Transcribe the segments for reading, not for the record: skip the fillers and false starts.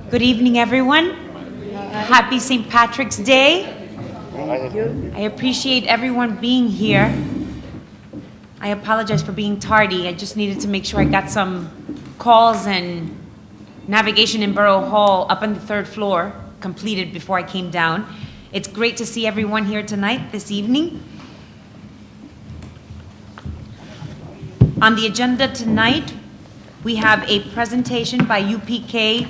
Good evening, everyone. Happy St. Patrick's Day. I appreciate everyone being here. I apologize for being tardy. I just needed to make sure I got some calls and navigation in Borough Hall up on the 3rd floor completed before I came down. It's great to see everyone here tonight, this evening. On the agenda tonight, we have a presentation by UPK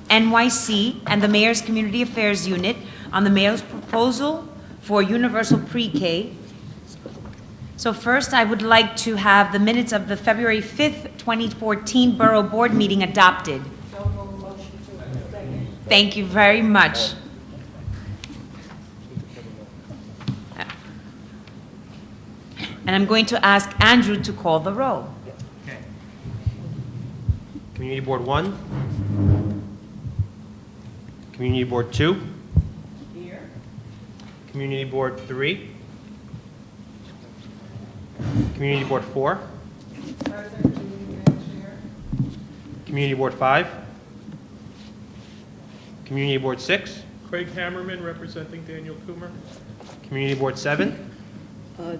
NYC and the Mayor's Community Affairs Unit on the Mayor's proposal for universal pre-K. So first, I would like to have the minutes of the February 5th, 2014 Borough Board meeting adopted. Thank you very much. And I'm going to ask Andrew to call the roll. Okay. Community Board 1. Community Board 2. Here. Community Board 3. Community Board 4. Community Board 5. Community Board 6. Craig Hammerman representing Daniel Coomer. Community Board 7.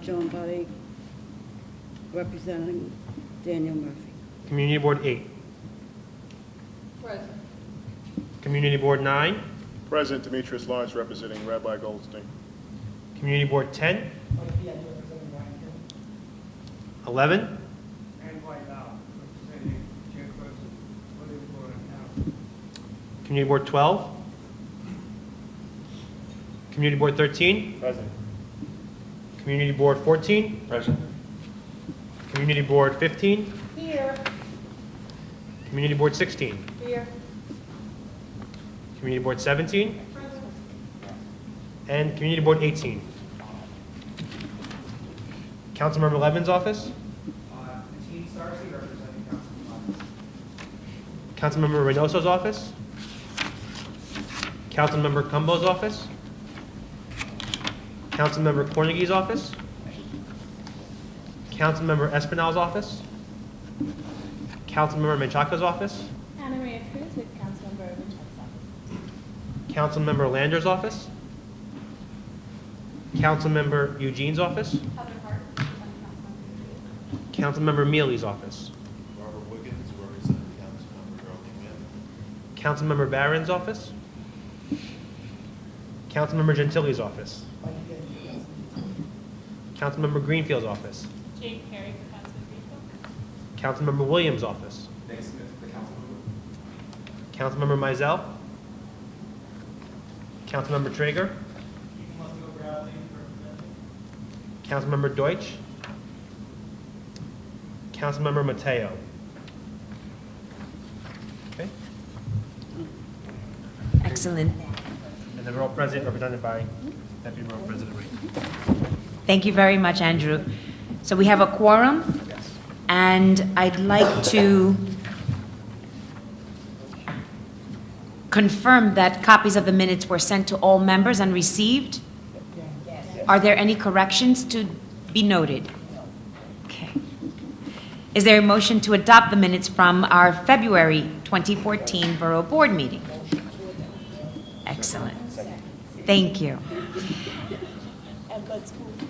Joan Buddy, representing Daniel Murphy. Community Board 8. Present. Community Board 9. President Demetrius Lawrence representing Rabbi Goldstein. Community Board 10. 11. Community Board 12. Community Board 13. Present. Community Board 14. Present. Community Board 15. Here. Community Board 16. Here. Community Board 17. Present. And Community Board 18. Councilmember Levin's office. Councilmember Reynoso's office. Councilmember Cumbo's office. Councilmember Cornegie's office. Councilmember Espinal's office. Councilmember Menchaca's office. Anna Maria Cruz with Councilmember Winchell's office. Councilmember Lander's office. Councilmember Eugene's office. Heather Hart, Councilmember Mealy's office. Barbara Wiggins, representing Councilmember Burlingame. Councilmember Barron's office. Councilmember Gentili's office. Councilmember Greenfield's office. Jane Perry for Councilmember Greenfield. Councilmember Williams' office. Nick Smith, the Councilmember Councilmember. Mizell. Councilmember Traeger. Councilmember Deutsch. Councilmember Mateo. Okay. Excellent. And the Borough President represented by Deputy Borough President Reed. Thank you very much, Andrew. So we have a quorum, Yes. and I'd like to confirm that copies of the minutes were sent to all members and received. Are there any corrections to be noted? Okay. Is there a motion to adopt the minutes from our February 2014 Borough Board meeting? Excellent. Thank you.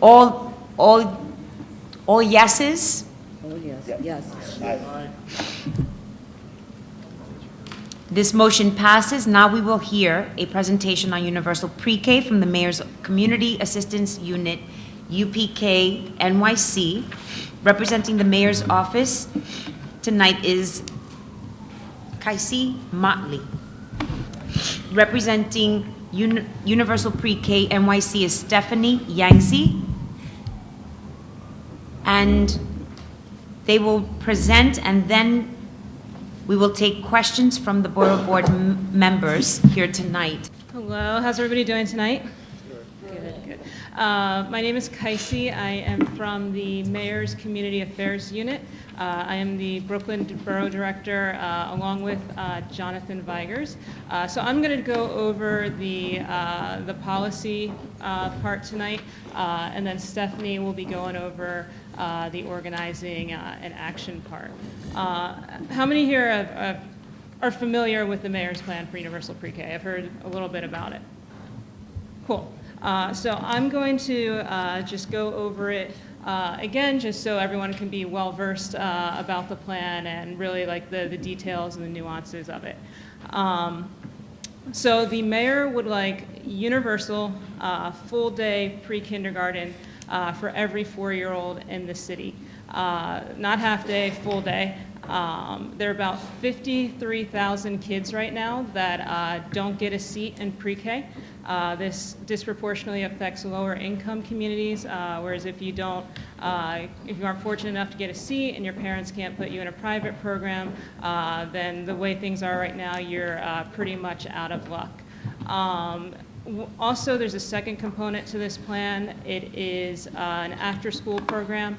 All yeses? Oh, yes, yes. This motion passes. Now we will hear a presentation on universal pre-K from the Mayor's Community Assistance Unit, UPK NYC. Representing the Mayor's office tonight is Kaisi Motley. Representing Universal Pre-K NYC is Stephanie Yangzi. And they will present, and then we will take questions from the Borough Board members here tonight. Hello, how's everybody doing tonight? Good. My name is Kaisi. I am from the Mayor's Community Affairs Unit. I am the Brooklyn Borough Director along with Jonathan Vigers. So I'm going to go over the policy part tonight, and then Stephanie will be going over the organizing and action part. How many here have are familiar with the mayor's plan for universal pre-K. I've heard a little bit about it. Cool. So I'm going to just go over it again, just so everyone can be well versed about the plan and really like the details and the nuances of it. So the mayor would like universal full-day pre-kindergarten for every 4-year-old in the city. Not half-day, full-day. There are about 53,000 kids right now that don't get a seat in pre-K. This disproportionately affects lower income communities, whereas if you aren't fortunate enough to get a seat and your parents can't put you in a private program, then the way things are right now, you're pretty much out of luck. Also, there's a second component to this plan. It is an after-school program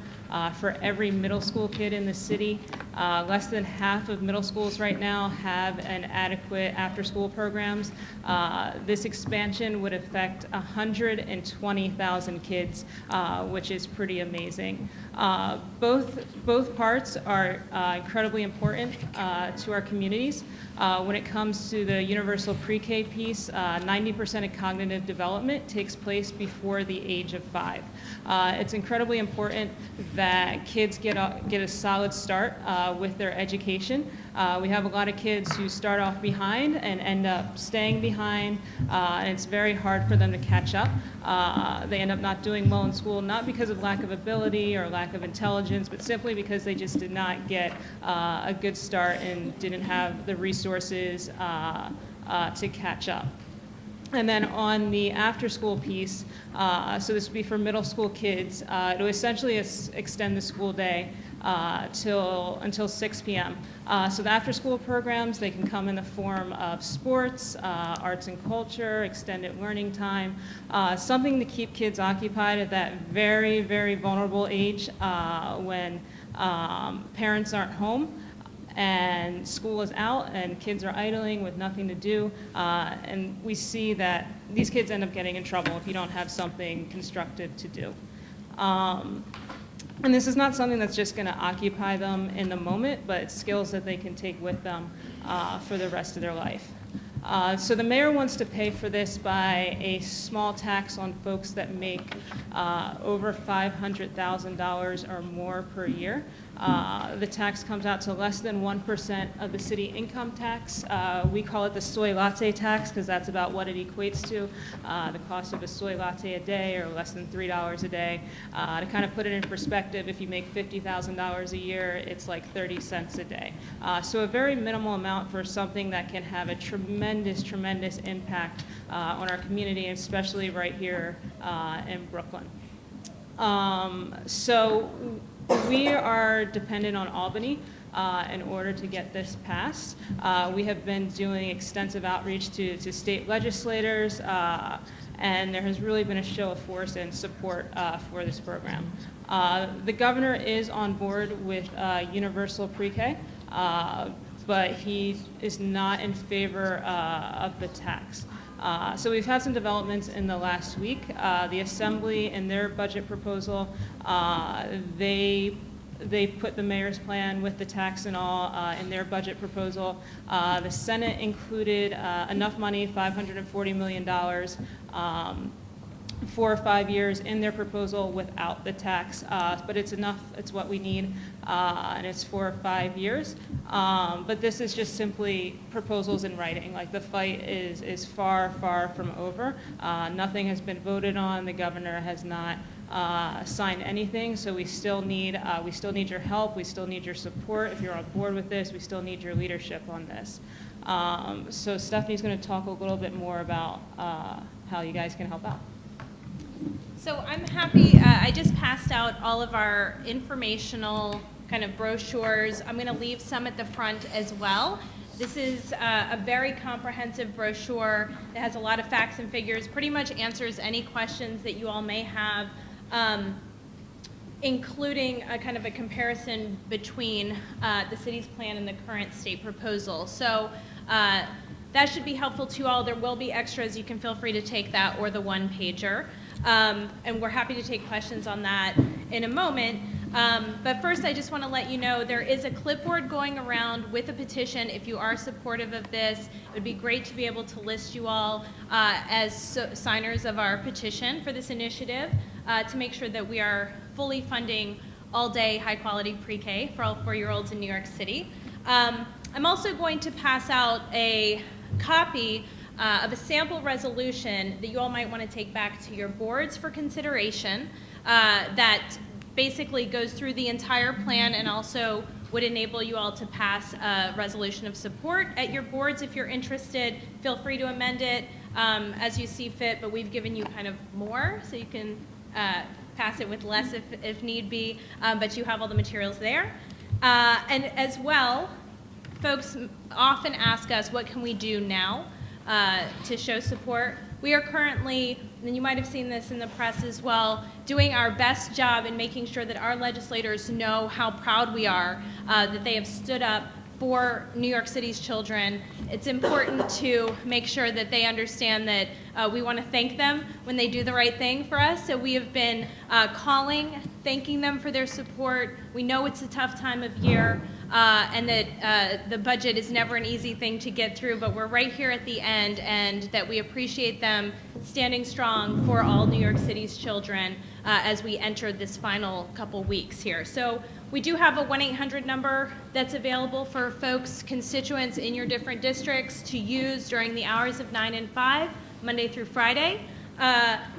for every middle school kid in the city. Less than half of middle schools right now have an adequate after-school programs. This expansion would affect 120,000 kids, which is pretty amazing. Both parts are incredibly important to our communities. When it comes to the universal pre-K piece, 90% of cognitive development takes place before the age of 5. It's incredibly important that kids get a solid start with their education. We have a lot of kids who start off behind and end up staying behind, and it's very hard for them to catch up. They end up not doing well in school, not because of lack of ability or lack of intelligence, but simply because they just did not get a good start and didn't have the resources to catch up. And then on the after-school piece, so this would be for middle school kids, it will essentially extend the school day until 6 p.m. So the after-school programs, they can come in the form of sports, arts and culture, extended learning time, something to keep kids occupied at that very, very vulnerable age when parents aren't home and school is out and kids are idling with nothing to do, and we see that these kids end up getting in trouble if you don't have something constructive to do. And this is not something that's just going to occupy them in the moment, but it's skills that they can take with them for the rest of their life. So the mayor wants to pay for this by a small tax on folks that make over $500,000 or more per year. The tax comes out to less than 1% of the city income tax. We call it the soy latte tax because that's about what it equates to, the cost of a soy latte a day or less than $3 a day. To kind of put it in perspective, if you make $50,000 a year, it's like 30 cents a day. So a very minimal amount for something that can have a tremendous, tremendous impact on our community, especially right here in Brooklyn. So we are dependent on Albany in order to get this passed. We have been doing extensive outreach to state legislators, and there has really been a show of force and support for this program. The governor is on board with universal pre-K, but he is not in favor of the tax. So we've had some developments in the last week. The Assembly, in their budget proposal, they put the mayor's plan with the tax and all in their budget proposal. The Senate included enough money, $540 million, 4 or 5 years in their proposal without the tax, but it's enough, it's what we need, and it's 4 or 5 years. But this is just simply proposals in writing. Like the fight is far, far from over. Nothing has been voted on. The governor has not signed anything, so we still need your help. We still need your support. If you're on board with this, we still need your leadership on this. So Stephanie's going to talk a little bit more about how you guys can help out. So I'm happy, I just passed out all of our informational kind of brochures. I'm going to leave some at the front as well. This is a very comprehensive brochure that has a lot of facts and figures, pretty much answers any questions that you all may have, including a kind of a comparison between the city's plan and the current state proposal. So that should be helpful to you all. There will be extras. You can feel free to take that or the one-pager. And we're happy to take questions on that in a moment. But first, I just want to let you know there is a clipboard going around with a petition. If you are supportive of this, it would be great to be able to list you all as signers of our petition for this initiative to make sure that we are fully funding all-day, high-quality pre-K for all 4-year-olds in New York City. I'm also going to pass out a copy of a sample resolution that you all might want to take back to your boards for consideration that basically goes through the entire plan and also would enable you all to pass a resolution of support at your boards if you're interested. Feel free to amend it as you see fit, but we've given you kind of more, so you can pass it with less if need be, but you have all the materials there. And as well, folks often ask us, what can we do now to show support? We are currently, and you might have seen this in the press as well, doing our best job in making sure that our legislators know how proud we are that they have stood up for New York City's children. It's important to make sure that they understand that we want to thank them when they do the right thing for us. So we have been calling, thanking them for their support. We know it's a tough time of year and that the budget is never an easy thing to get through, but we're right here at the end, and that we appreciate them standing strong for all New York City's children as we enter this final couple weeks here. So we do have a 1-800 number that's available for folks, constituents in your different districts to use during the hours of 9 and 5, Monday through Friday.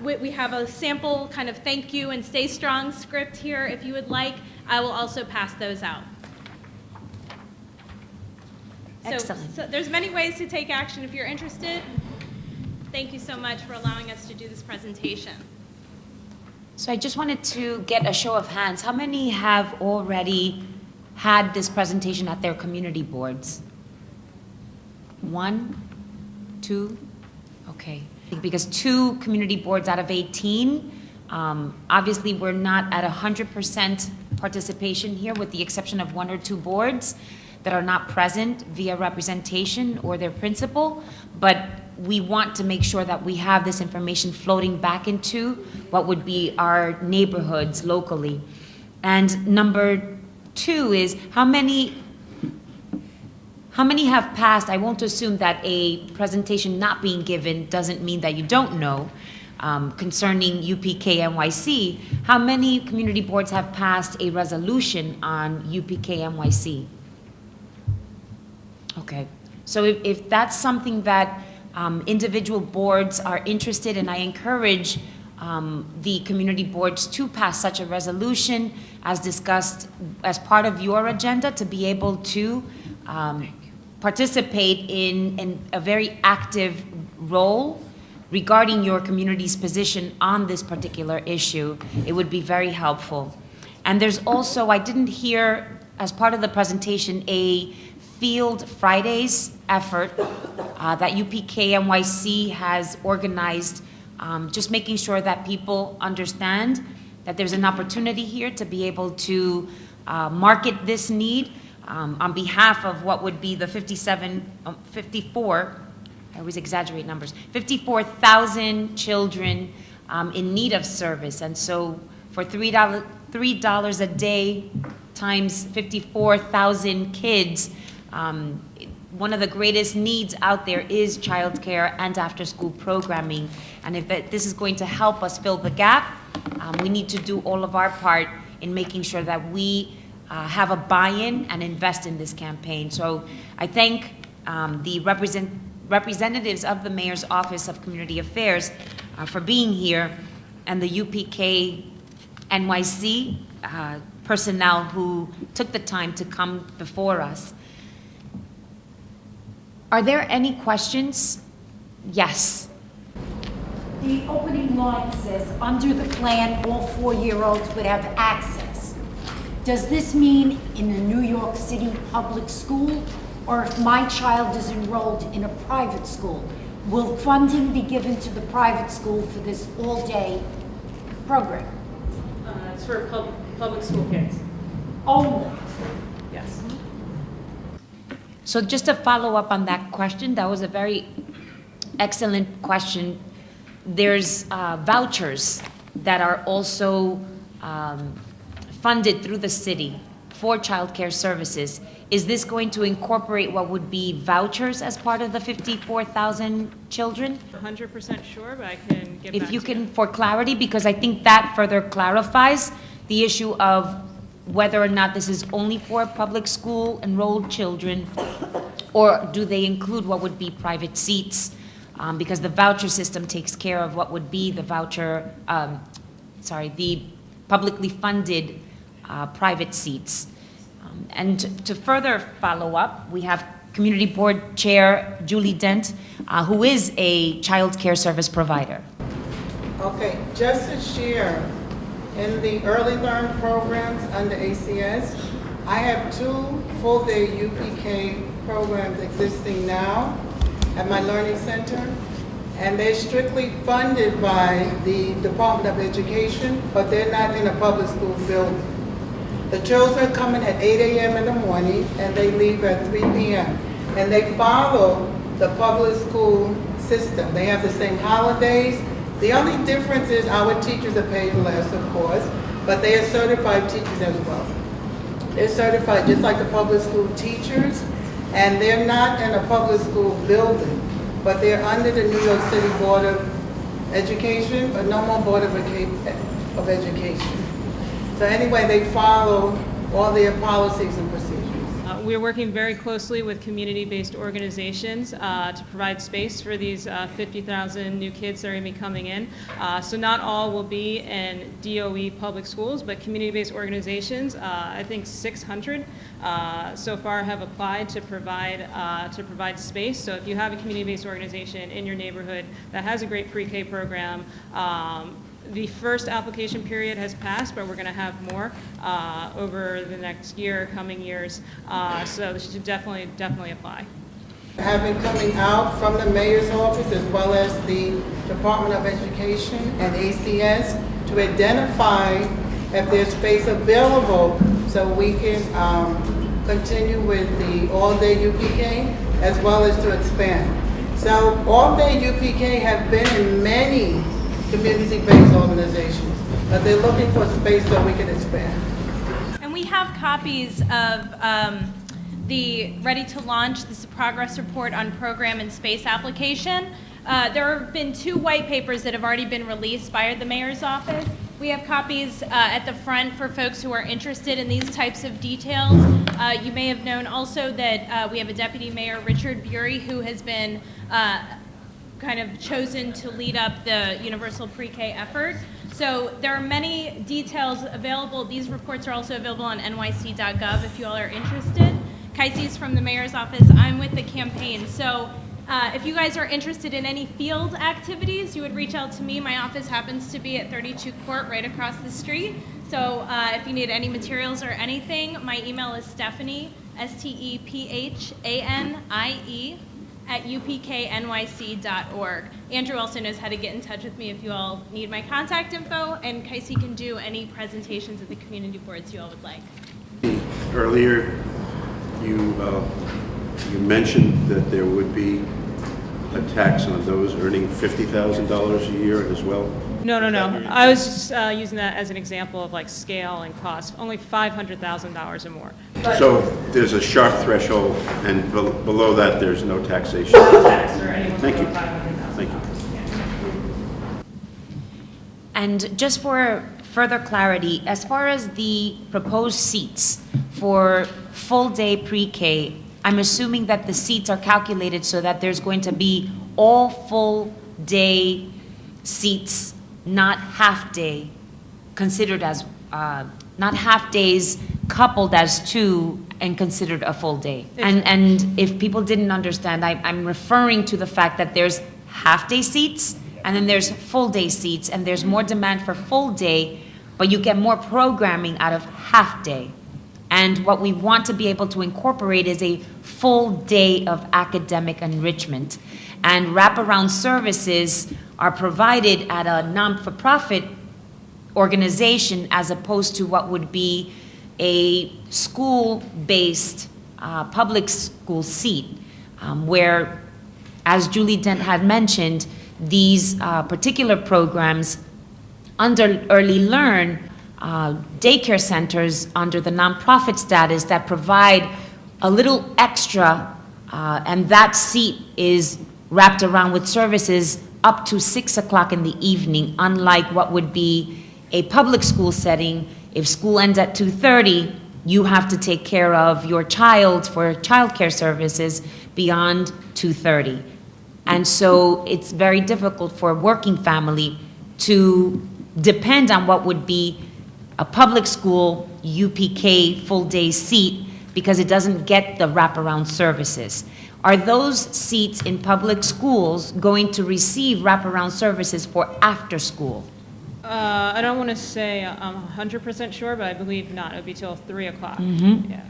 We have a sample kind of thank you and stay strong script here if you would like. I will also pass those out. Excellent. So there's many ways to take action if you're interested. Thank you so much for allowing us to do this presentation. So I just wanted to get a show of hands. How many have already had this presentation at their community boards? 1, 2, okay. Because 2 community boards out of 18, obviously we're not at 100% participation here with the exception of 1 or 2 boards that are not present via representation or their principal, but we want to make sure that we have this information floating back into what would be our neighborhoods locally. And number 2 is how many have passed? I won't assume that a presentation not being given doesn't mean that you don't know. Concerning UPK NYC, how many community boards have passed a resolution on UPK NYC? Okay, so if that's something that individual boards are interested in, I encourage the community boards to pass such a resolution as discussed as part of your agenda to be able to participate in a very active role regarding your community's position on this particular issue. It would be very helpful. And there's also, I didn't hear as part of the presentation, a Field Fridays effort that UPK NYC has organized, just making sure that people understand that there's an opportunity here to be able to market this need on behalf of what would be the 54, I always exaggerate numbers, 54,000 children in need of service. And so for $3 a day times 54,000 kids, one of the greatest needs out there is childcare and after-school programming. And if this is going to help us fill the gap, we need to do all of our part in making sure that we have a buy-in and invest in this campaign. So I thank the representatives of the Mayor's Office of Community Affairs for being here, and the UPK NYC personnel who took the time to come before us. Are there any questions? Yes. The opening line says, under the plan, all 4-year-olds would have access. Does this mean in a New York City public school, or if my child is enrolled in a private school, will funding be given to the private school for this all-day program? It's for public school kids. Only? Yes. So just to follow up on that question, that was a very excellent question. There's vouchers that are also funded through the city for childcare services, is this going to incorporate what would be vouchers as part of the 54,000 children? 100% sure, but I can get back If you to can, for clarity, because I think that further clarifies the issue of whether or not this is only for public school enrolled children, or do they include what would be private seats? Because the voucher system takes care of what would be the voucher, the publicly funded private seats. And to further follow up, we have Community Board Chair Julie Dent, who is a child care service provider. Okay, just to share, in the early learn programs under ACS, I have 2 full-day UPK programs existing now at my learning center, and they're strictly funded by the Department of Education, but they're not in a public school building. The children come in at 8 a.m. in the morning and they leave at 3 p.m. and they follow the public school system. They have the same holidays. The only difference is our teachers are paid less, of course, but they are certified teachers as well. They're certified just like the public school teachers, and they're not in a public school building, but they're under the New York City Board of Education, but no more Board of Education. So anyway, they follow all their policies and procedures. We're working very closely with community-based organizations to provide space for these 50,000 new kids that are going to be coming in. So not all will be in DOE public schools, but community-based organizations, I think 600 so far have applied to provide space. So if you have a community-based organization in your neighborhood that has a great pre-K program, the first application period has passed, but we're going to have more over the next year, coming years. So this should definitely apply. Having coming out from the mayor's office as well as the Department of Education and ACS to identify if there's space available so we can continue with the all-day UPK as well as to expand. So all-day UPK have been in many community-based organizations, but they're looking for space so we can expand. And we have copies of the Ready to Launch, this is a progress report on program and space application. There have been 2 white papers that have already been released by the mayor's office. We have copies at the front for folks who are interested in these types of details. You may have known also that we have a Deputy Mayor, Richard Bury, who has been kind of chosen to lead up the universal pre-K effort. So there are many details available. These reports are also available on nyc.gov if you all are interested. Kaisi's from the mayor's office. I'm with the campaign. So if you guys are interested in any field activities, you would reach out to me. My office happens to be at 32 Court right across the street. So if you need any materials or anything, my email is Stephanie, STEPHANIE, at upknyc.org. Andrew also knows how to get in touch with me if you all need my contact info, and Kaisi can do any presentations at the community boards you all would like. Earlier, you mentioned that there would be a tax on those earning $50,000 a year as well? No. I was just using that as an example of like scale and cost. Only $500,000 or more. So there's a sharp threshold, and below that, there's no taxation. No tax or anyone Thank you. below $500,000. Thank you. And just for further clarity, as far as the proposed seats for full-day pre-K, I'm assuming that the seats are calculated so that there's going to be all full-day seats, not half-day, considered as, not half-days coupled as 2 and considered a full day. And if people didn't understand, I'm referring to the fact that there's half-day seats, and then there's full-day seats, and there's more demand for full-day, but you get more programming out of half-day. And what we want to be able to incorporate is a full day of academic enrichment. And wraparound services are provided at a non-for-profit organization as opposed to what would be a school-based public school seat, where, as Julie Dent had mentioned, these particular programs under Early Learn daycare centers under the nonprofit status that provide a little extra, and that seat is wrapped around with services up to 6 o'clock in the evening, unlike what would be a public school setting. If school ends at 2:30, you have to take care of your child for childcare services beyond 2:30. And so it's very difficult for a working family to depend on what would be a public school UPK full-day seat because it doesn't get the wraparound services. Are those seats in public schools going to receive wraparound services for after school? I don't want to say I'm 100% sure, but I believe not. It would be till 3 o'clock. Yeah.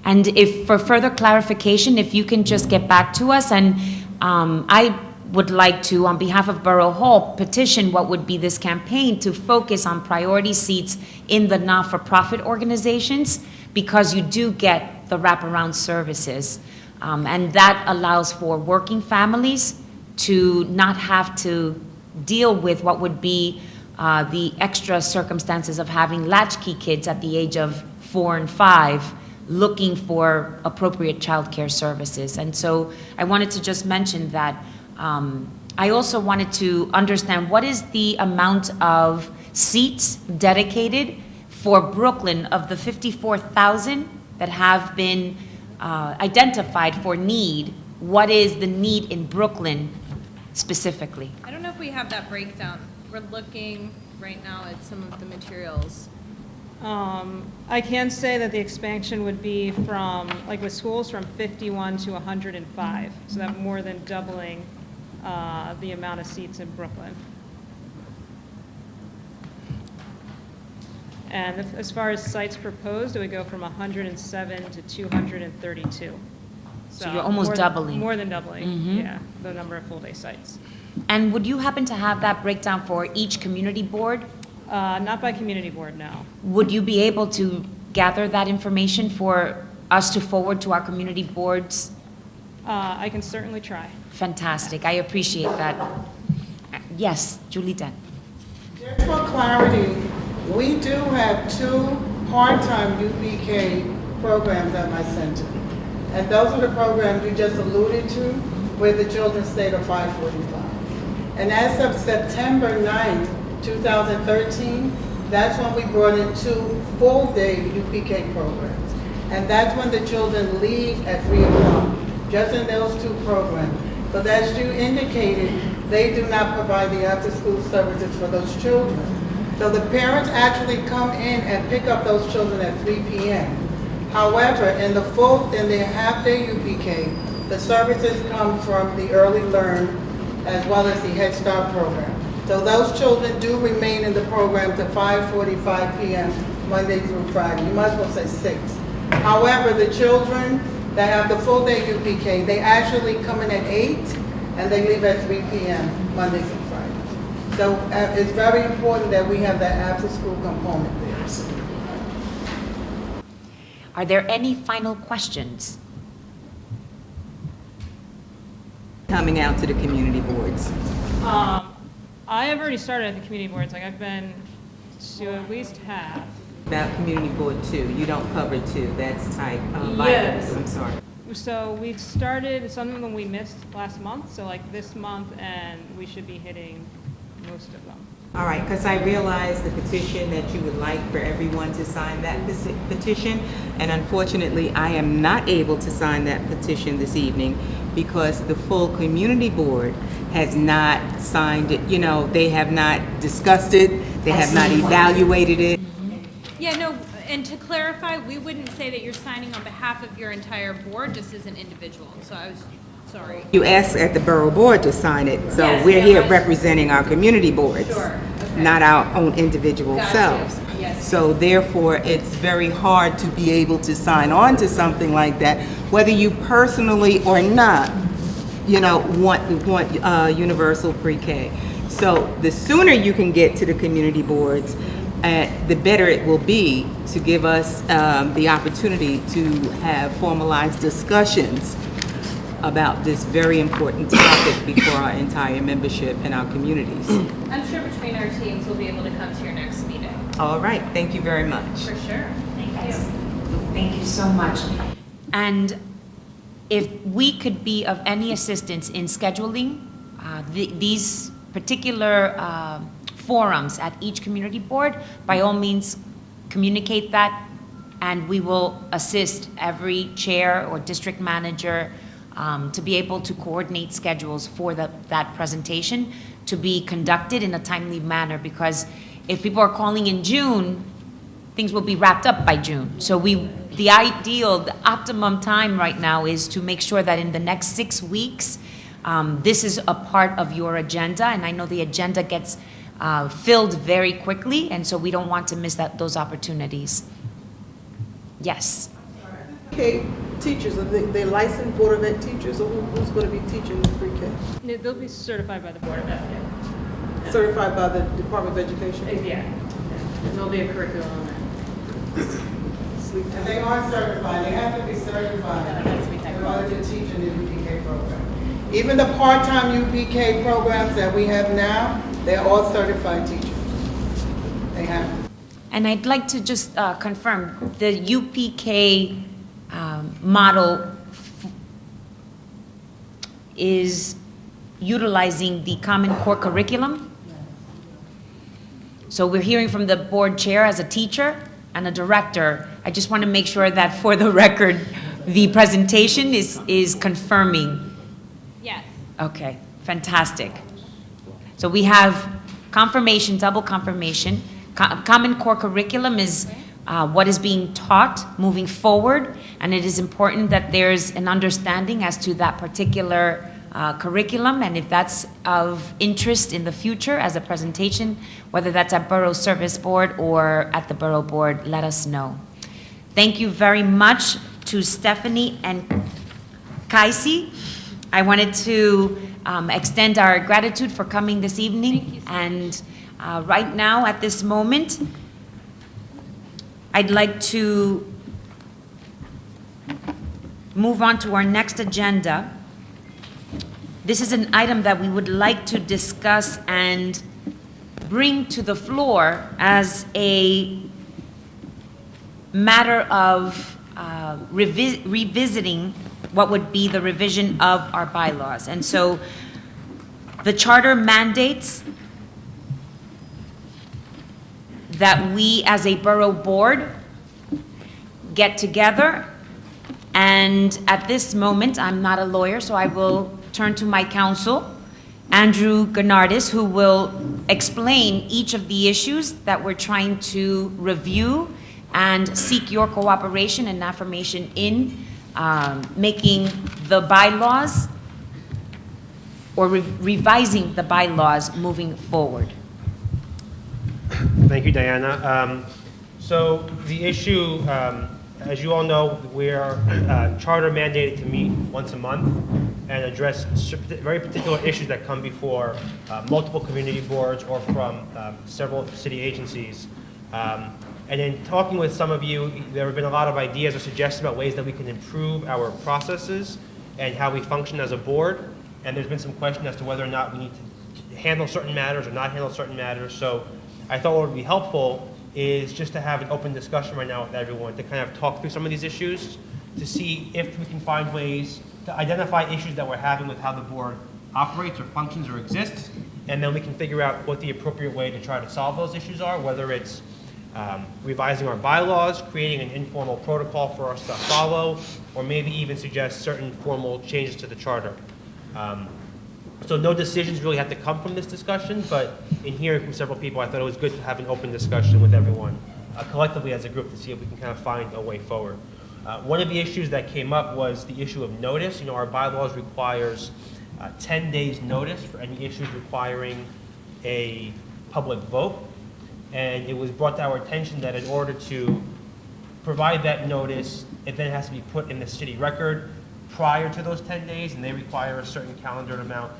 And if, for further clarification, if you can just get back to us, and I would like to, on behalf of Borough Hall, petition what would be this campaign to focus on priority seats in the not-for-profit organizations, because you do get the wraparound services. And that allows for working families to not have to deal with what would be the extra circumstances of having latchkey kids at the age of 4 and 5 looking for appropriate childcare services. And so I wanted to just mention that I also wanted to understand what is the amount of seats dedicated for Brooklyn of the 54,000 that have been identified for need. What is the need in Brooklyn specifically? I don't know if we have that breakdown. We're looking right now at some of the materials. I can say that the expansion would be from, like with schools, from 51 to 105. So that more than doubling the amount of seats in Brooklyn. And as far as sites proposed, it would go from 107 to 232. So you're almost doubling. More than doubling, yeah, the number of full-day sites. And would you happen to have that breakdown for each community board? Not by community board, no. Would you be able to gather that information for us to forward to our community boards? I can certainly try. Fantastic, I appreciate that. Yes, Julie Dent. Just for clarity, we do have 2 part-time UPK programs at my center. And those are the programs you just alluded to, where the children stayed at 545. And as of September 9th, 2013, that's when we brought in 2 full-day UPK programs. And that's when the children leave at 3 o'clock, just in those 2 programs. But as you indicated, they do not provide the after-school services for those children. So the parents actually come in and pick up those children at 3 p.m. However, in the half-day UPK, the services come from the Early Learn as well as the Head Start program. So those children do remain in the program to 5:45 p.m. Monday through Friday. You might as well say 6. However, the children that have the full-day UPK, they actually come in at 8 and they leave at 3 p.m. Monday through Friday. So it's very important that we have that after-school component there. Are there any final questions? Coming out to the community boards? I have already started at the community boards. Like I've been to at least half. About community board 2, you don't cover 2, that's type Yes. I'm sorry. So we started some of them we missed last month. So like this month, and we should be hitting most of them. All right, because I realize the petition that you would like for everyone to sign that petition, and unfortunately, I am not able to sign that petition this evening because the full community board has not signed it. You know, they have not discussed it, they have not evaluated it. Yeah, no, and to clarify, we wouldn't say that you're signing on behalf of your entire board, just as an individual. So I was, sorry. You asked at the Borough Board to sign it, so Yes, we're yeah, here right. representing our community boards, Sure, okay. not our own individual Gotcha, selves. yes. So therefore, it's very hard to be able to sign on to something like that, whether you personally or not, you know, want universal pre-K. So the sooner you can get to the community boards, the better it will be to give us the opportunity to have formalized discussions about this very important topic before our entire membership and our communities. I'm sure between our teams, we'll be able to come to your next meeting. All right, thank you very much. For sure. Thank you. Thank you so much. And if we could be of any assistance in scheduling these particular forums at each community board, by all means, communicate that, and we will assist every chair or district manager to be able to coordinate schedules for that presentation to be conducted in a timely manner, because if people are calling in June, things will be wrapped up by June. So the optimum time right now is to make sure that in the next 6 weeks, this is a part of your agenda, and I know the agenda gets filled very quickly, and so we don't want to miss those opportunities. Yes. K teachers, are they licensed Board of Ed teachers, or who's going to be teaching the pre-K? They'll be certified by the Board of Ed. Certified by the Department of Education? Yeah. There'll be a curriculum on that. And they are certified, they have to be certified in order to teach in the UPK program. Even the part-time UPK programs that we have now, they're all certified teachers. They have to. And I'd like to just confirm, the UPK model is utilizing the Common Core curriculum. So we're hearing from the board chair as a teacher and a director. I just want to make sure that for the record, the presentation is confirming. Yes. Okay, fantastic. So we have confirmation, double confirmation. Common Core curriculum is what is being taught moving forward, and it is important that there's an understanding as to that particular curriculum, and if that's of interest in the future as a presentation, whether that's at Borough Service Board or at the Borough Board, let us know. Thank you very much to Stephanie and Kaisi. I wanted to extend our gratitude for coming this evening, and right now, at this moment, I'd like to move on to our next agenda. This is an item that we would like to discuss and bring to the floor as a matter of revisiting what would be the revision of our bylaws. And so the charter mandates that we as a borough board get together, and at this moment, I'm not a lawyer, so I will turn to my counsel, Andrew Gennardis, who will explain each of the issues that we're trying to review and seek your cooperation and affirmation in making the bylaws or revising the bylaws moving forward. Thank you, Diana. So the issue, as you all know, we are charter mandated to meet once a month and address very particular issues that come before multiple community boards or from several city agencies. And in talking with some of you, there have been a lot of ideas or suggestions about ways that we can improve our processes and how we function as a board. And there's been some question as to whether or not we need to handle certain matters or not handle certain matters. So I thought what would be helpful is just to have an open discussion right now with everyone to kind of talk through some of these issues, to see if we can find ways to identify issues that we're having with how the board operates or functions or exists, and then we can figure out what the appropriate way to try to solve those issues are, whether it's revising our bylaws, creating an informal protocol for us to follow, or maybe even suggest certain formal changes to the charter. So no decisions really have to come from this discussion, but in hearing from several people, I thought it was good to have an open discussion with everyone, collectively as a group, to see if we can kind of find a way forward. One of the issues that came up was the issue of notice. You know, our bylaws requires 10 days notice for any issues requiring a public vote. And it was brought to our attention that in order to provide that notice, it then has to be put in the city record prior to those 10 days, and they require a certain calendared amount.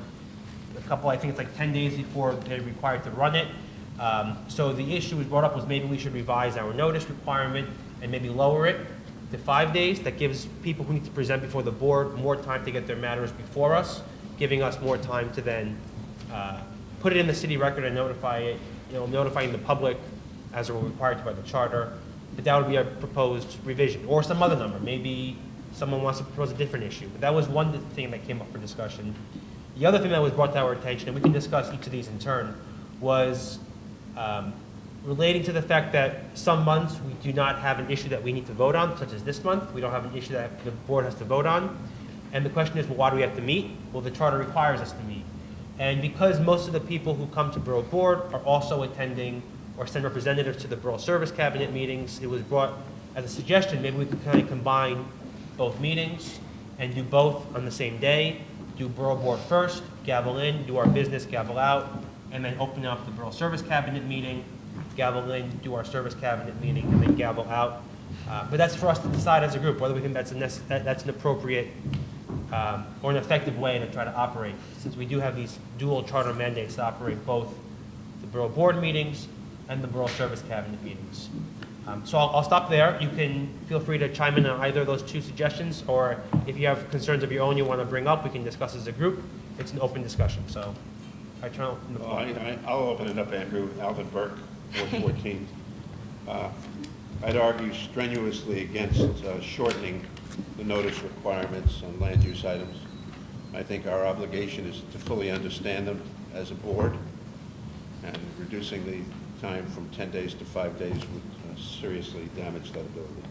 A couple, I think it's like 10 days before they're required to run it. So the issue was brought up was maybe we should revise our notice requirement and maybe lower it to 5 days. That gives people who need to present before the board more time to get their matters before us, giving us more time to then put it in the city record and notify it, notifying the public as we're required to by the charter, but that would be a proposed revision, or some other number. Maybe someone wants to propose a different issue. But that was one thing that came up for discussion. The other thing that was brought to our attention, and we can discuss each of these in turn, was relating to the fact that some months we do not have an issue that we need to vote on, such as this month. We don't have an issue that the board has to vote on. And the question is, well, why do we have to meet? Well, the charter requires us to meet. And because most of the people who come to Borough Board are also attending or send representatives to the Borough Service Cabinet meetings, it was brought as a suggestion, maybe we could kind of combine both meetings and do both on the same day. Do Borough Board first, gavel in, do our business, gavel out, and then open up the Borough Service Cabinet meeting, gavel in, do our Service Cabinet meeting, and then gavel out. But that's for us to decide as a group, whether we think that's an appropriate or an effective way to try to operate, since we do have these dual charter mandates to operate both the Borough Board meetings and the Borough Service Cabinet meetings. So I'll stop there. You can feel free to chime in on either of those two suggestions, or if you have concerns of your own you want to bring up, we can discuss as a group. It's an open discussion, so I turn open the floor. I'll open it up, Andrew. Alvin Burke, 414. I'd argue strenuously against shortening the notice requirements on land use items. I think our obligation is to fully understand them as a board, and reducing the time from 10 days to 5 days would seriously damage that ability.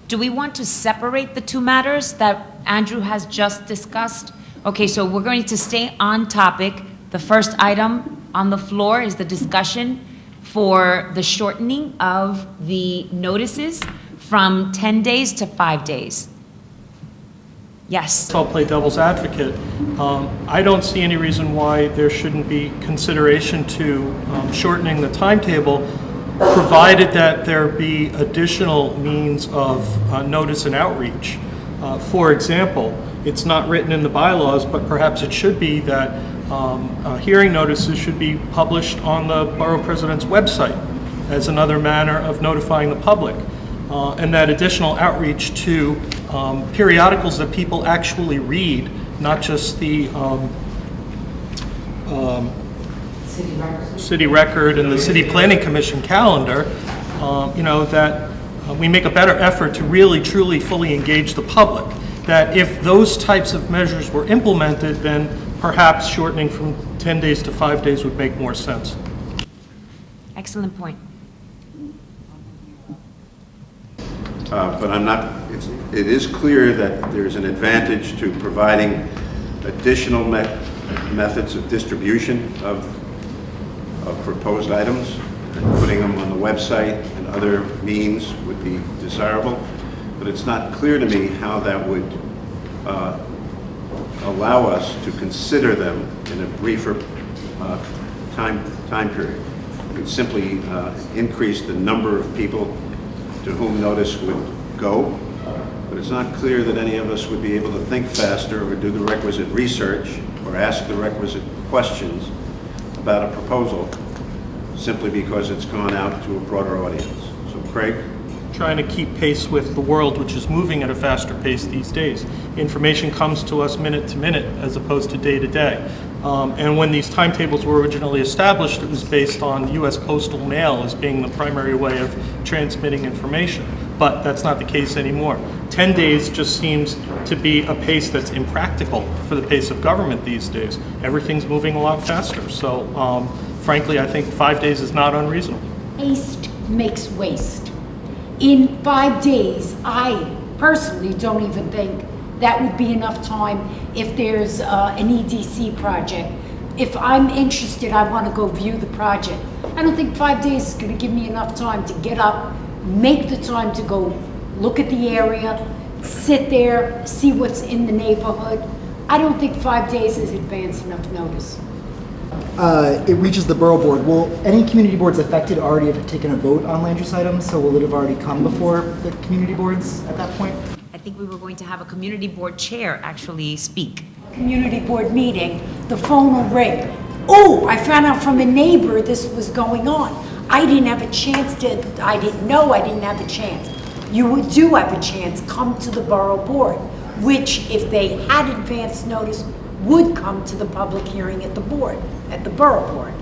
Do we want to separate the two matters that Andrew has just discussed? Okay, so we're going to stay on topic. The first item on the floor is the discussion for the shortening of the notices from 10 days to 5 days. Yes. I'll play devil's advocate. I don't see any reason why there shouldn't be consideration to shortening the timetable, provided that there be additional means of notice and outreach. For example, it's not written in the bylaws, but perhaps it should be that hearing notices should be published on the Borough President's website as another manner of notifying the public. And that additional outreach to periodicals that people actually read, not just the City Record and the City Planning Commission calendar, that we make a better effort to really, truly, fully engage the public. That if those types of measures were implemented, then perhaps shortening from 10 days to 5 days would make more sense. Excellent point. But it is clear that there's an advantage to providing additional methods of distribution of proposed items, and putting them on the website and other means would be desirable. But it's not clear to me how that would allow us to consider them in a briefer time period. It would simply increase the number of people to whom notice would go, but it's not clear that any of us would be able to think faster or do the requisite research or ask the requisite questions about a proposal simply because it's gone out to a broader audience. So Craig? Trying to keep pace with the world, which is moving at a faster pace these days. Information comes to us minute to minute as opposed to day to day. And when these timetables were originally established, it was based on U.S. postal mail as being the primary way of transmitting information. But that's not the case anymore. 10 days just seems to be a pace that's impractical for the pace of government these days. Everything's moving a lot faster. So frankly, I think 5 days is not unreasonable. Haste makes waste. In 5 days, I personally don't even think that would be enough time if there's an EDC project. If I'm interested, I want to go view the project. I don't think 5 days is going to give me enough time to get up, make the time to go look at the area, sit there, see what's in the neighborhood. I don't think 5 days is advance enough notice. It reaches the Borough Board. Will any community boards affected already have taken a vote on land use items? So will it have already come before the community boards at that point? I think we were going to have a community board chair actually speak. Community board meeting, the phone will ring. Oh, I found out from a neighbor this was going on. I didn't have a chance I didn't know I didn't have a chance. You do have a chance, come to the Borough Board, which if they had advance notice, would come to the public hearing at the board, at the Borough Board?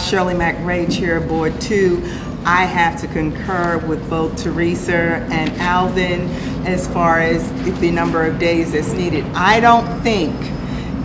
Shirley McRae, Chair of Board 2. I have to concur with both Teresa and Alvin as far as the number of days that's needed. I don't think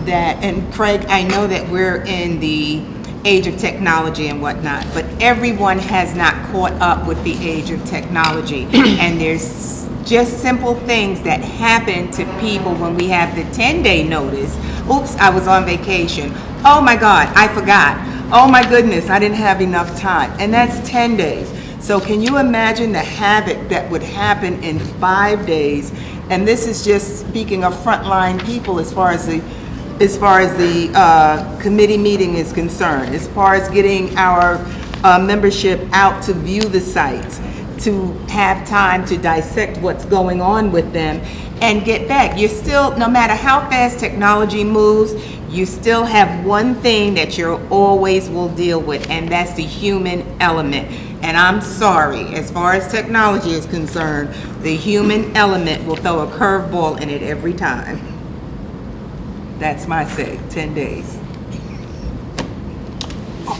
that, and Craig, I know that we're in the age of technology and whatnot, but everyone has not caught up with the age of technology. And there's just simple things that happen to people when we have the 10-day notice. Oops, I was on vacation. Oh my God, I forgot. Oh my goodness, I didn't have enough time. And that's 10 days. So can you imagine the havoc that would happen in 5 days? And this is just speaking of frontline people as far as the committee meeting is concerned, as far as getting our membership out to view the sites, to have time to dissect what's going on with them and get back. You're still, no matter how fast technology moves, you still have one thing that you always will deal with, and that's the human element. And I'm sorry, as far as technology is concerned, the human element will throw a curveball in it every time. That's my say, 10 days.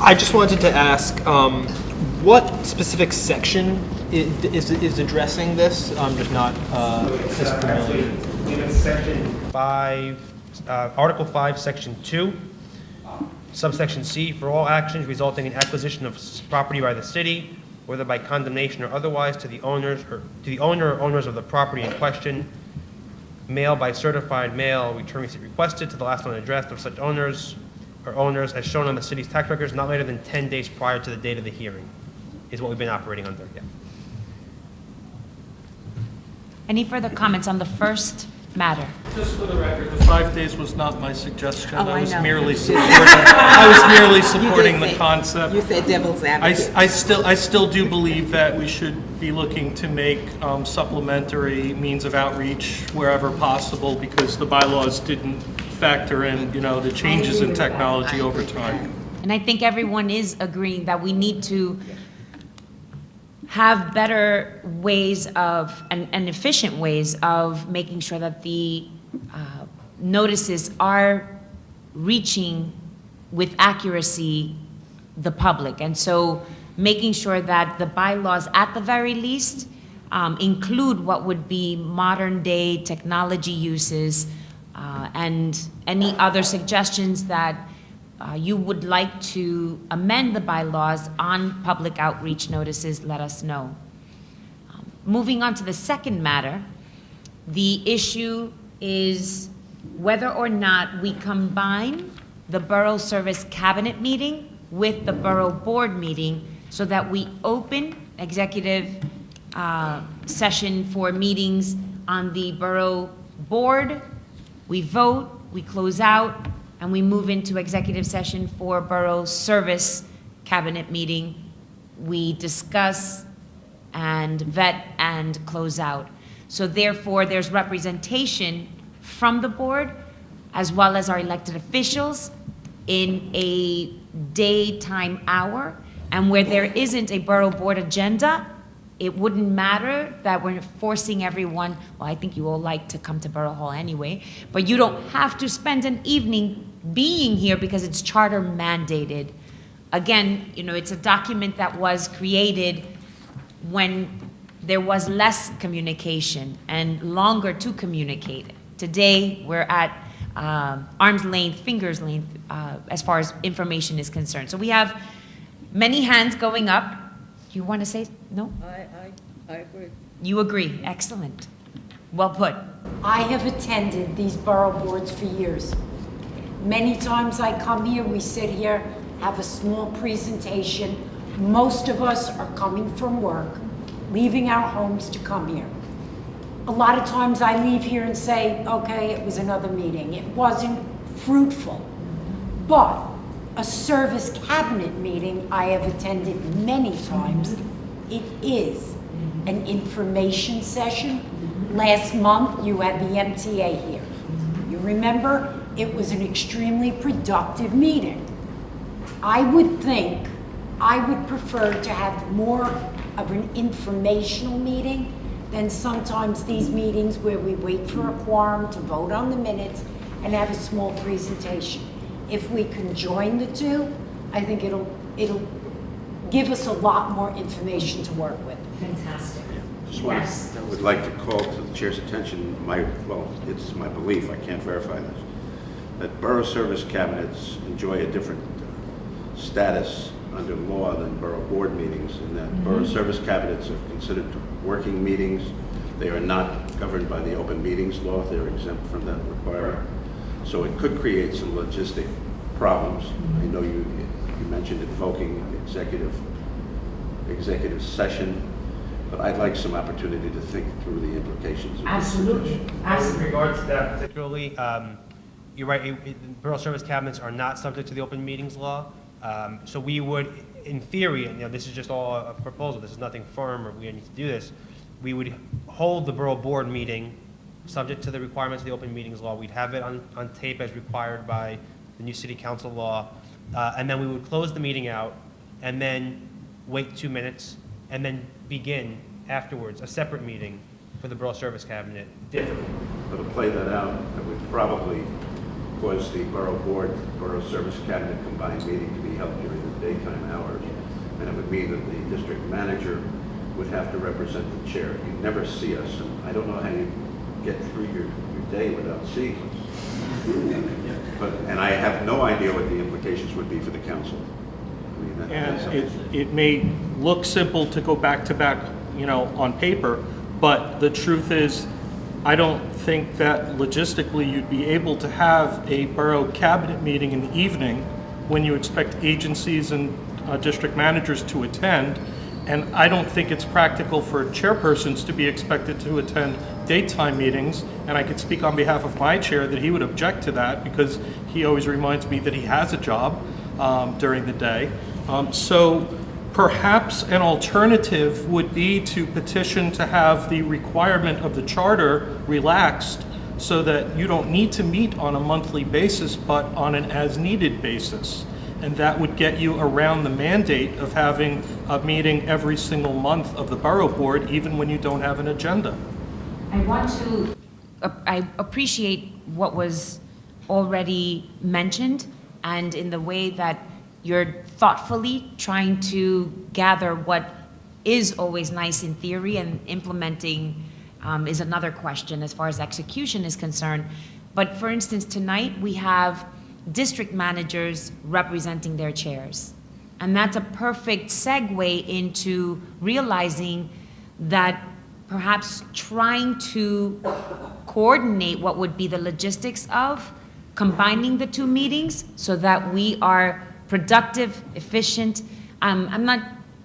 I just wanted to ask, what specific section is addressing this? I'm just not as familiar. In Section 5, Article 5, Section 2, subsection C, for all actions resulting in acquisition of property by the city, whether by condemnation or otherwise, to the owner or owners of the property in question, mail by certified mail, return receipt requested to the last known address of such owners or owners as shown on the city's tax records, not later than 10 days prior to the date of the hearing, is what we've been operating under. Yeah. Any further comments on the first matter? Just for the record, the 5 days was not my suggestion. Oh, I was know. merely supporting the concept. You said devil's advocate. I still do believe that we should be looking to make supplementary means of outreach wherever possible, because the bylaws didn't factor in, the changes in technology over time. And I think everyone is agreeing that we need to have better ways of, and efficient ways of making sure that the notices are reaching with accuracy the public. And so making sure that the bylaws, at the very least, include what would be modern day technology uses and any other suggestions that you would like to amend the bylaws on public outreach notices, let us know. Moving on to the second matter, the issue is whether or not we combine the Borough Service Cabinet meeting with the Borough Board meeting so that we open executive session for meetings on the Borough Board, we vote, we close out, and we move into executive session for Borough Service Cabinet meeting. We discuss and vet and close out. So therefore, there's representation from the board as well as our elected officials in a daytime hour. And where there isn't a Borough Board agenda, it wouldn't matter that we're forcing everyone, well, I think you all like to come to Borough Hall anyway, but you don't have to spend an evening being here because it's charter mandated. Again, it's a document that was created when there was less communication and longer to communicate. Today, we're at arm's length, finger's length, as far as information is concerned. So we have many hands going up. You want to say, no? I agree. You agree, excellent. Well put. I have attended these borough boards for years. Many times I come here, we sit here, have a small presentation. Most of us are coming from work, leaving our homes to come here. A lot of times I leave here and say, okay, it was another meeting. It wasn't fruitful. But a service cabinet meeting I have attended many times. It is an information session. Last month, you had the MTA here. You remember? It was an extremely productive meeting. I would think, I would prefer to have more of an informational meeting than sometimes these meetings where we wait for a quorum to vote on the minutes and have a small presentation. If we can join the two, I think it'll give us a lot more information to work with. Fantastic. Just Yes. would like to call to the chair's attention, it's my belief, I can't verify this, that borough service cabinets enjoy a different status under law than borough board meetings, in that borough service cabinets are considered working meetings. They are not governed by the open meetings law. They're exempt from that requirement. So it could create some logistic problems. I know you mentioned invoking executive session, but I'd like some opportunity to think through the implications of this Absolutely. suggestion. In regards to that particularly, you're right, borough service cabinets are not subject to the open meetings law. So we would, in theory, and this is just all a proposal, this is nothing firm or we need to do this, we would hold the borough board meeting subject to the requirements of the open meetings law. We'd have it on tape as required by the new city council law. And then we would close the meeting out and then wait 2 minutes and then begin afterwards a separate meeting for the borough service cabinet. Different. But to play that out, that would probably cause the borough board, borough service cabinet combined meeting to be held during the daytime hours. And it would mean that the district manager would have to represent the chair. You'd never see us, and I don't know how you get through your day without seeing us. And I have no idea what the implications would be for the council. I mean, that's And it may look simple to go back to back, on paper, but the truth is, I don't think that logistically you'd be able to have a borough cabinet meeting in the evening when you expect agencies and district managers to attend. And I don't think it's practical for chairpersons to be expected to attend daytime meetings. And I could speak on behalf of my chair that he would object to that because he always reminds me that he has a job during the day. So perhaps an alternative would be to petition to have the requirement of the charter relaxed so that you don't need to meet on a monthly basis, but on an as-needed basis. And that would get you around the mandate of having a meeting every single month of the borough board, even when you don't have an agenda. I appreciate what was already mentioned and in the way that you're thoughtfully trying to gather what is always nice in theory and implementing is another question as far as execution is concerned. But for instance, tonight we have district managers representing their chairs. And that's a perfect segue into realizing that perhaps trying to coordinate what would be the logistics of combining the two meetings so that we are productive, efficient. I'm not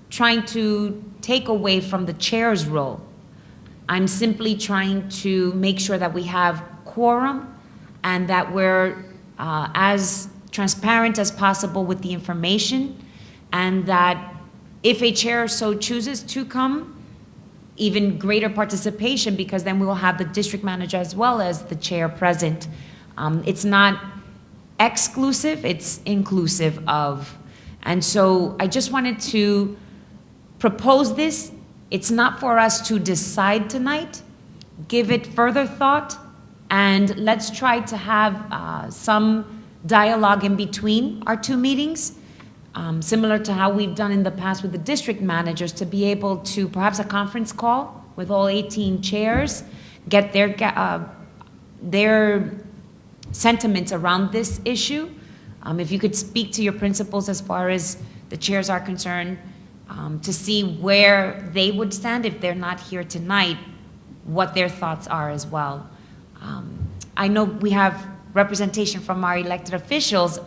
trying to take away from the chair's role. I'm simply trying to make sure that we have quorum and that we're as transparent as possible with the information, and that if a chair so chooses to come, even greater participation, because then we will have the district manager as well as the chair present. It's not exclusive, it's inclusive of. And so I just wanted to propose this. It's not for us to decide tonight. Give it further thought, and let's try to have some dialogue in between our two meetings, similar to how we've done in the past with the district managers, to be able to perhaps a conference call with all 18 chairs, get their sentiments around this issue. If you could speak to your principals as far as the chairs are concerned, to see where they would stand if they're not here tonight, what their thoughts are as well. I know we have representation from our elected officials.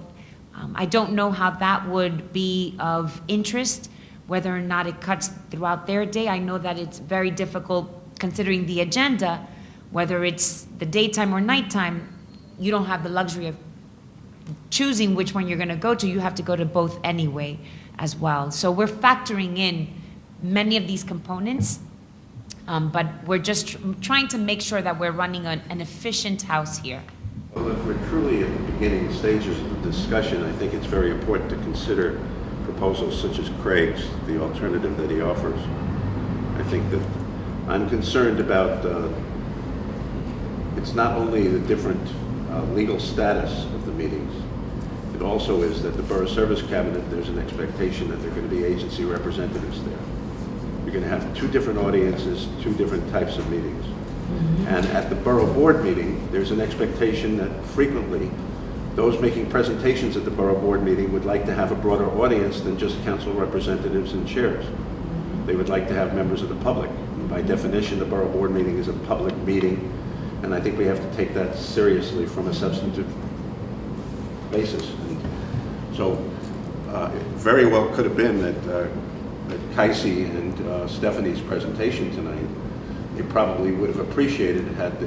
I don't know how that would be of interest, whether or not it cuts throughout their day. I know that it's very difficult considering the agenda, whether it's the daytime or nighttime. You don't have the luxury of choosing which one you're going to go to. You have to go to both anyway as well. So we're factoring in many of these components, but we're just trying to make sure that we're running an efficient house here. Well, if we're truly at the beginning stages of the discussion, I think it's very important to consider proposals such as Craig's, the alternative that he offers. I think that I'm concerned about it's not only the different legal status of the meetings. It also is that the Borough Service Cabinet, there's an expectation that there are going to be agency representatives there. You're going to have two different audiences, two different types of meetings. And at the Borough Board meeting, there's an expectation that frequently those making presentations at the Borough Board meeting would like to have a broader audience than just council representatives and chairs. They would like to have members of the public. By definition, the Borough Board meeting is a public meeting, and I think we have to take that seriously from a substantive basis. And so it very well could have been that Kaisi and Stephanie's presentation tonight, they probably would have appreciated had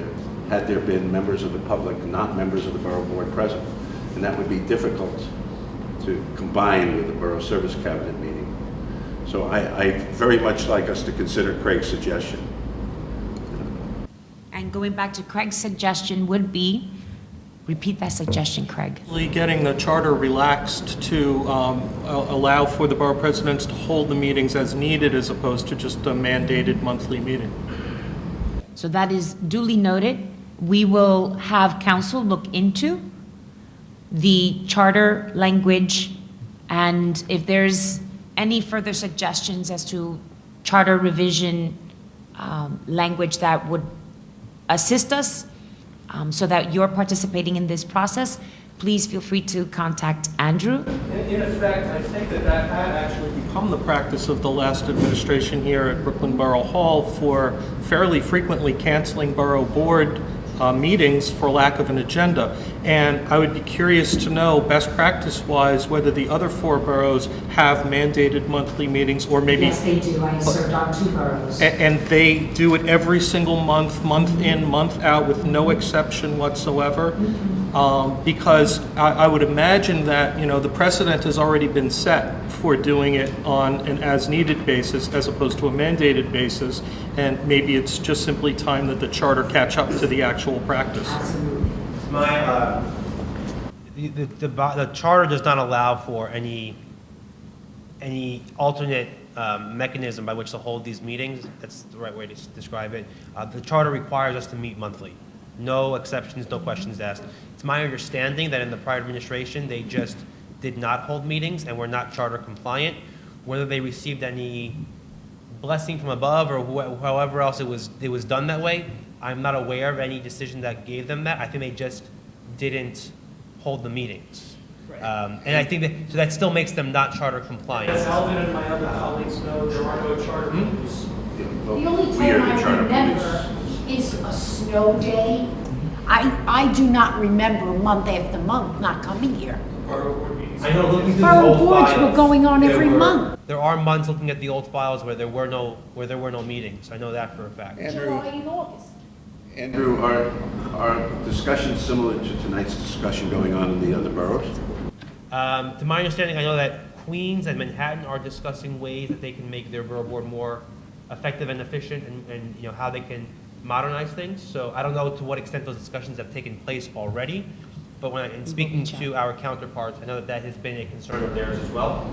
there been members of the public, not members of the Borough Board present. And that would be difficult to combine with the Borough Service Cabinet meeting. So I very much like us to consider Craig's suggestion. And going back to Craig's suggestion would be, repeat that suggestion, Craig. Getting the charter relaxed to allow for the borough presidents to hold the meetings as needed as opposed to just a mandated monthly meeting. So that is duly noted. We will have council look into the charter language, and if there's any further suggestions as to charter revision language that would assist us so that you're participating in this process, please feel free to contact Andrew. In effect, I think that had actually become the practice of the last administration here at Brooklyn Borough Hall for fairly frequently canceling Borough Board meetings for lack of an agenda. And I would be curious to know, best practice-wise, whether the other 4 boroughs have mandated monthly meetings, or maybe... Yes, they do. I served on 2 boroughs. And they do it every single month, month in, month out, with no exception whatsoever. Because I would imagine that, the precedent has already been set for doing it on an as-needed basis as opposed to a mandated basis, and maybe it's just simply time that the charter catch up to the actual practice. Absolutely. The charter does not allow for any alternate mechanism by which to hold these meetings. That's the right way to describe it. The charter requires us to meet monthly. No exceptions, no questions asked. It's my understanding that in the prior administration, they just did not hold meetings and were not charter compliant. Whether they received any blessing from above or however else it was done that way, I'm not aware of any decision that gave them that. I think they just didn't hold the meetings. And I think that still makes them not charter compliant. As Alvin and my other colleagues know, there are no charter meetings. The only time I remember is a snow day. I do not remember month after month not coming here. I know looking through Borough the old boards files, were going on every month. There are months looking at the old files where there were no meetings. I know that for a fact. July and August. Andrew, are discussions similar to tonight's discussion going on in the other boroughs? To my understanding, I know that Queens and Manhattan are discussing ways that they can make their borough board more effective and efficient, and how they can modernize things. So I don't know to what extent those discussions have taken place already, but in speaking to our counterparts, I know that has been a concern of theirs as well.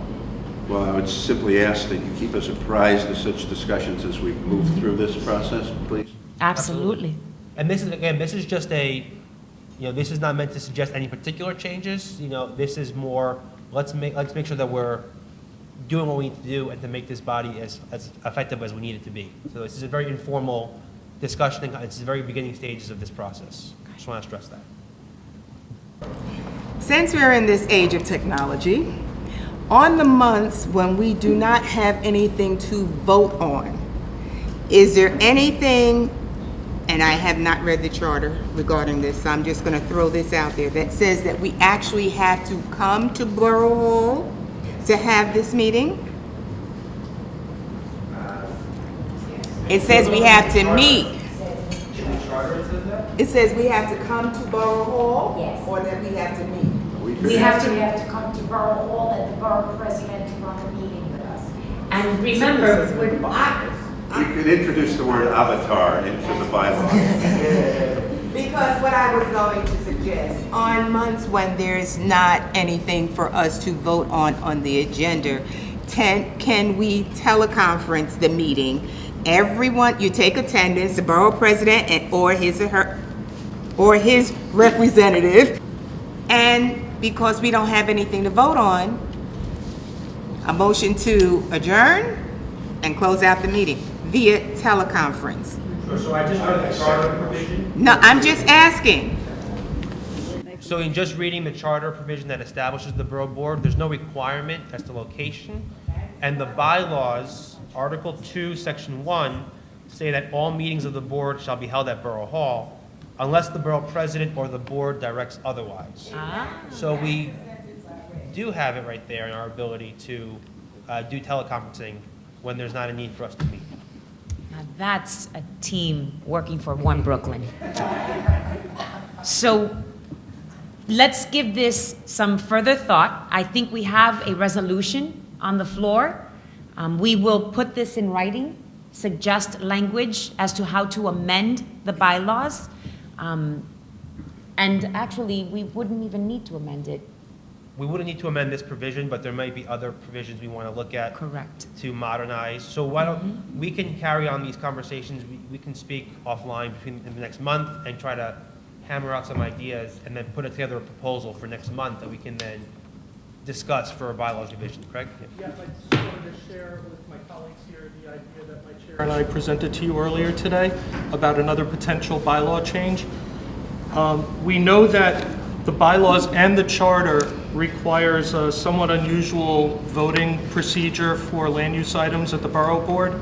Well, I would simply ask that you keep us apprised of such discussions as we move through this process, please. Absolutely. And this is just this is not meant to suggest any particular changes. This is more, let's make sure that we're doing what we need to do and to make this body as effective as we need it to be. So this is a very informal discussion. It's the very beginning stages of this process. I just want to stress that. Since we're in this age of technology, on the months when we do not have anything to vote on, is there anything, and I have not read the charter regarding this, so I'm just going to throw this out there, that says that we actually have to come to Borough Hall to have this meeting? It says we have to meet. It says we have to come to Borough Hall? Yes. Or that we have to meet? We have to come to Borough Hall and the Borough President to run a meeting with us. And remember, We could introduce the word avatar into the bylaws. Because what I was going to suggest, on months when there's not anything for us to vote on the agenda, can we teleconference the meeting? Everyone, you take attendance, the borough president or his or her or his representative. And because we don't have anything to vote on, a motion to adjourn and close out the meeting via teleconference. So I just read the charter provision. No, I'm just asking. So in just reading the charter provision that establishes the Borough Board, there's no requirement as to location. And the bylaws, Article 2, Section 1, say that all meetings of the board shall be held at Borough Hall unless the Borough President or the board directs otherwise. So we do have it right there in our ability to do teleconferencing when there's not a need for us to meet. Now that's a team working for One Brooklyn. So let's give this some further thought. I think we have a resolution on the floor. We will put this in writing, suggest language as to how to amend the bylaws. And actually, we wouldn't even need to amend it. We wouldn't need to amend this provision, but there might be other provisions we want to look at. Correct. To modernize. So why don't, we can carry on these conversations, we can speak offline in the next month and try to hammer out some ideas and then put together a proposal for next month that we can then discuss for a bylaws revision, correct? Yeah, I just wanted to share with my colleagues here the idea that my chair and I presented to you earlier today about another potential bylaw change. We know that the bylaws and the charter requires a somewhat unusual voting procedure for land use items at the Borough Board,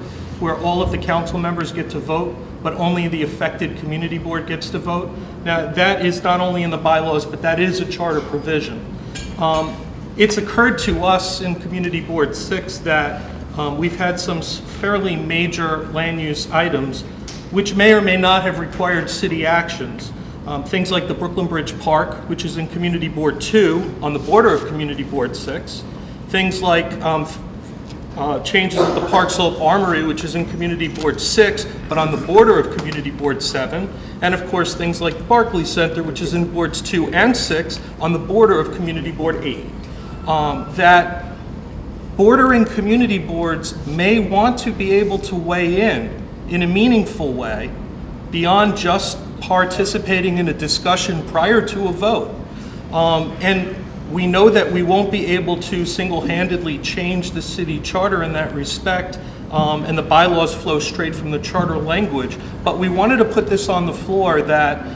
where all of the council members get to vote, but only the affected community board gets to vote. Now, that is not only in the bylaws, but that is a charter provision. It's occurred to us in Community Board 6 that we've had some fairly major land use items which may or may not have required city actions. Things like the Brooklyn Bridge Park, which is in Community Board 2 on the border of Community Board 6. Things like changes at the Park Slope Armory, which is in Community Board 6, but on the border of Community Board 7. And of course, things like the Barclay Center, which is in Boards 2 and 6, on the border of Community Board 8. That bordering community boards may want to be able to weigh in a meaningful way beyond just participating in a discussion prior to a vote. And we know that we won't be able to single-handedly change the city charter in that respect, and the bylaws flow straight from the charter language. But we wanted to put this on the floor that,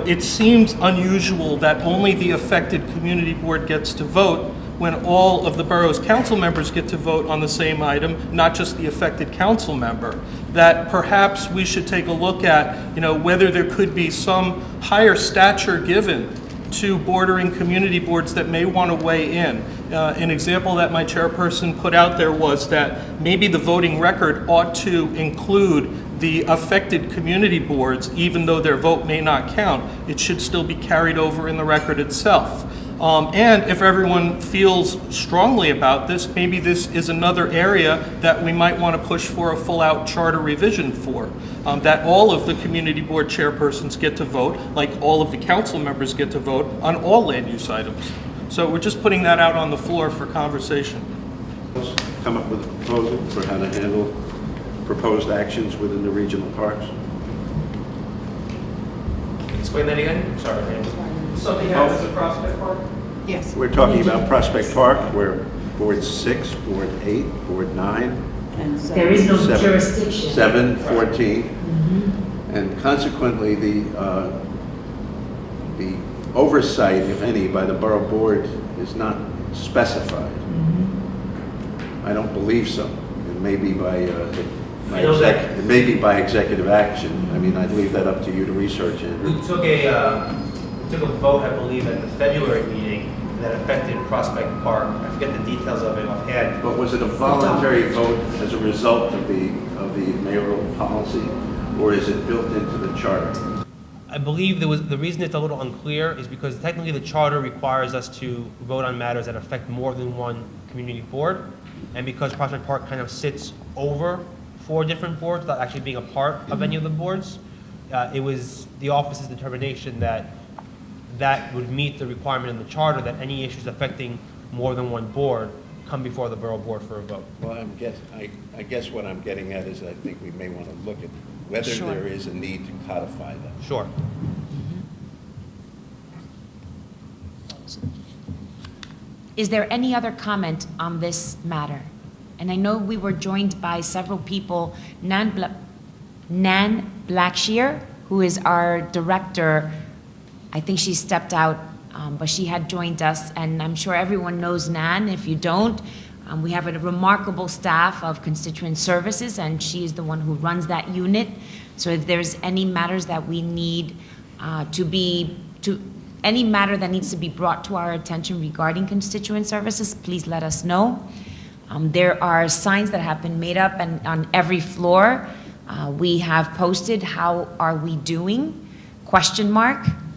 it seems unusual that only the affected community board gets to vote when all of the borough's council members get to vote on the same item, not just the affected council member. That perhaps we should take a look at, whether there could be some higher stature given to bordering community boards that may want to weigh in. An example that my chairperson put out there was that maybe the voting record ought to include the affected community boards, even though their vote may not count. It should still be carried over in the record itself. And if everyone feels strongly about this, maybe this is another area that we might want to push for a full-out charter revision for. That all of the community board chairpersons get to vote, like all of the council members get to vote on all land use items. So we're just putting that out on the floor for conversation. Come up with a proposal for how to handle proposed actions within the regional parks. Explain that again? Sorry, man. Something happens at Prospect Park? Yes. We're talking about Prospect Park, where Board 6, Board 8, Board 9, There is no jurisdiction. 7, 14, and consequently the oversight, if any, by the Borough Board is not specified. I don't believe so. It may be by it may be by executive action. I mean, I'd leave that up to you to research it. We took a vote, I believe, at the February meeting that affected Prospect Park. I forget the details of it offhand. But was it a voluntary vote as a result of the mayoral policy, or is it built into the charter? I believe the reason it's a little unclear is because technically the charter requires us to vote on matters that affect more than one community board, and because Prospect Park kind of sits over 4 different boards without actually being a part of any of the boards, it was the office's determination that would meet the requirement in the charter that any issues affecting more than one board come before the Borough Board for a vote. Well, I guess what I'm getting at is I think we may want to look at whether there is a need to codify that. Sure. Is there any other comment on this matter? And I know we were joined by several people, Nan Blackshear, who is our director. I think she stepped out, but she had joined us, and I'm sure everyone knows Nan. If you don't, we have a remarkable staff of constituent services, and she is the one who runs that unit. So if there's any matters that we need any matter that needs to be brought to our attention regarding constituent services, please let us know. There are signs that have been made up and on every floor. We have posted, how are we doing? ?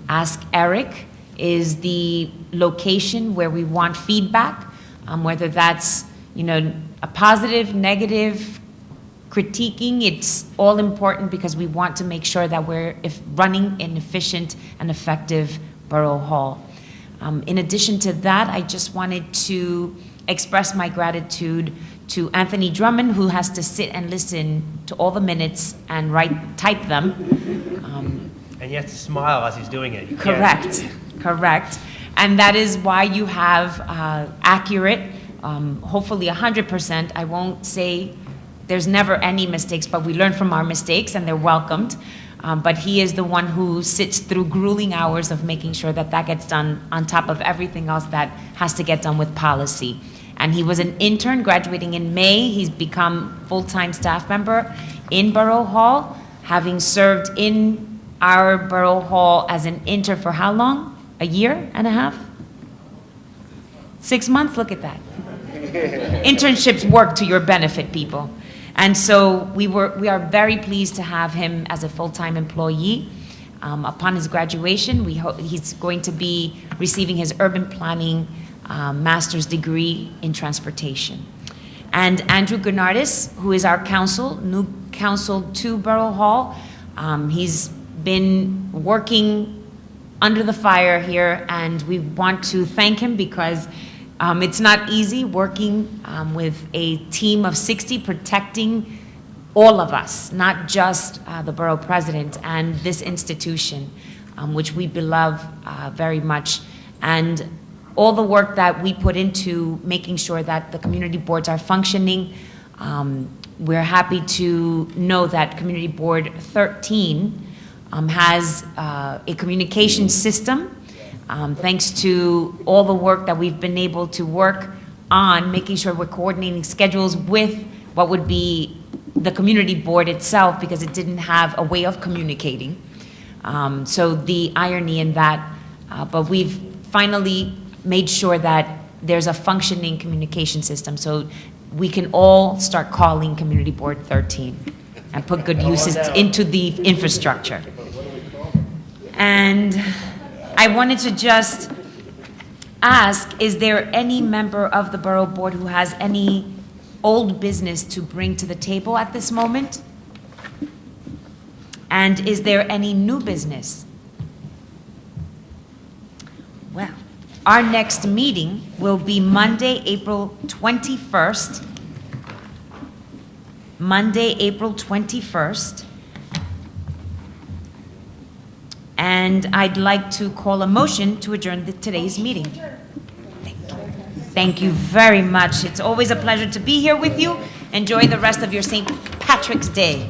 Ask Eric is the location where we want feedback, whether that's, a positive, negative, critiquing. It's all important because we want to make sure that we're running an efficient and effective Borough Hall. In addition to that, I just wanted to express my gratitude to Anthony Drummond, who has to sit and listen to all the minutes and type them. And he has to smile as he's doing it. He can't. Correct. And that is why you have accurate, hopefully 100%. I won't say there's never any mistakes, but we learn from our mistakes and they're welcomed. But he is the one who sits through grueling hours of making sure that that gets done on top of everything else that has to get done with policy. And he was an intern graduating in May. He's become full-time staff member in Borough Hall, having served in our Borough Hall as an intern for how long? A year and a half? 6 months? Look at that. Internships work to your benefit, people. And so we are very pleased to have him as a full-time employee. Upon his graduation, he's going to be receiving his urban planning master's degree in transportation. And Andrew Gennardis, who is our new counsel to Borough Hall, he's been working under the fire here, and we want to thank him because it's not easy working with a team of 60 protecting all of us, not just the Borough President and this institution, which we beloved very much. And all the work that we put into making sure that the community boards are functioning. We're happy to know that Community Board 13 has a communication system. Thanks to all the work that we've been able to work on, making sure we're coordinating schedules with what would be the community board itself, because it didn't have a way of communicating. So the irony in that, but we've finally made sure that there's a functioning communication system so we can all start calling Community Board 13 and put good uses into the infrastructure. And I wanted to just ask, is there any member of the Borough Board who has any old business to bring to the table at this moment? And is there any new business? Well, our next meeting will be Monday, April 21st. Monday, April 21st. And I'd like to call a motion to adjourn today's meeting. Thank you very much. It's always a pleasure to be here with you. Enjoy the rest of your St. Patrick's Day.